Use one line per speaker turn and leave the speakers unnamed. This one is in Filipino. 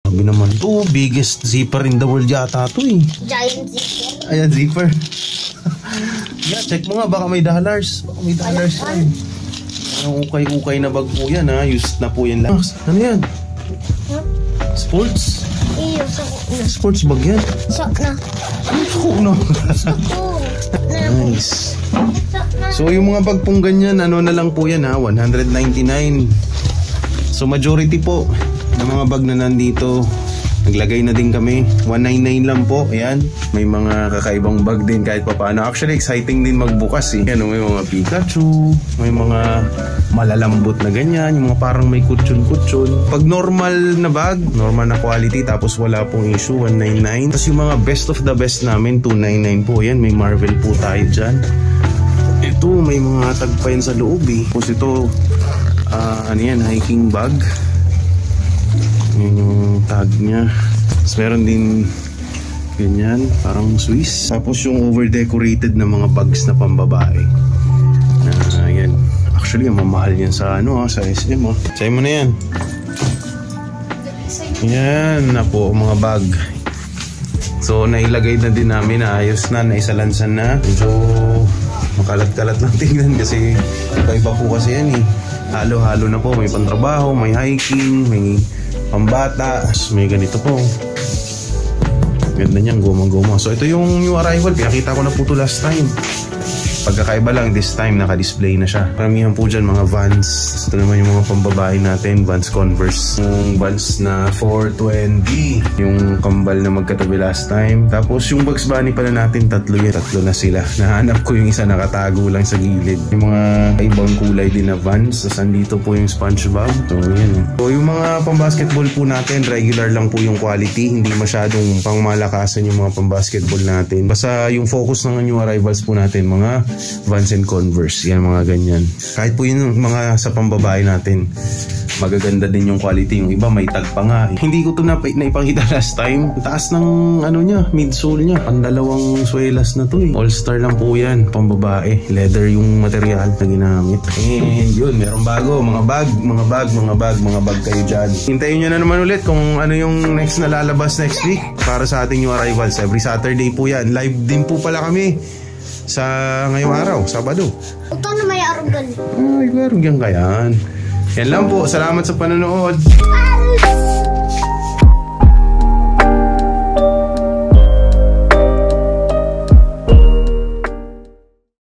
Sabi naman to, biggest zipper in the world yata to eh.
Giant zipper.
Ayan, zipper. Yeah, check mo nga, baka may dollars. Baka may dollars yan. Ang ukay-ukay na bag po yan ha. Used na po yan lang. Ano yan?
Huh?
Sports?
Iyo, suko na.
Sports bag yan?
Sok na.
Suko na.
Suko.
Nice. So yung mga bag pong ganyan, ano na lang po yan ha, 199. So majority po ng mga bag na nandito, naglagay na din kami, 199 lang po. Ayan, may mga kakaibang bag din kahit pa paano. Actually exciting din magbukas eh. Ayan, may mga Pikachu, may mga malalambot na ganyan, yung mga parang may kutsyon-kutsyon. Pag normal na bag, normal na quality, tapos wala pong issue, 199. Tapos yung mga best of the best namin, 299 po. Ayan, may Marvel po tayo dyan. Ito, may mga tagpayan sa loob eh. Tapos ito, ano yan, hiking bag. Yan yung tag niya. Tapos meron din ganyan, parang Swiss. Tapos yung over-decorated na mga bags na pambabae. Yan. Actually, mamahal yan sa ano sa SM oh. Sa'yo mo na yan. Yan na po, mga bag. So, nailagay na din namin, ayos na, naisalansan na. Medyo makalat-kalat lang tingnan kasi iba-iba po kasi yan eh. Halo-halo na po, may pantrabaho, may hiking, may pambata, may ganito po. Ganda niyan, goma-goma. So ito yung new arrival, pinakita ko na po ito last time. Pagkakaiba lang, this time naka-display na siya. Paramihan po dyan mga Vans. Ito naman yung mga pambabae natin, Vans Converse. Yung Vans na 420, yung kambal na magkatabi last time. Tapos yung Bugs Bunny pala natin, tatlo na sila. Nahanap ko yung isa nakatago lang sa gilid. Yung mga ibang kulay din na Vans. Tapos andito po yung SpongeBob. So yan. So yung mga pambasketball po natin, regular lang po yung quality. Hindi masyadong pangmalakasan yung mga pambasketball natin. Basta yung focus ng new arrivals po natin, mga Vans and Converse, yan mga ganyan. Kahit po yun mga sa pambabae natin, magaganda din yung quality. Yung iba may tag pa nga. Hindi ko ito naipakita last time. Taas ng ano niya, midsole niya. Pandalawang swelas na to eh. All-star lang po yan, pambabae. Leather yung material na ginamit. And yun, meron bago. Mga bag kayo dyan. Hintayin nyo na naman ulit kung ano yung next na lalabas next week para sa ating new arrivals. Every Saturday po yan. Live din po pala kami sa ngayong araw, Sabado.
Ito na may arugan.
Ay, arugan ka yan. Yan lang po. Salamat sa panonood.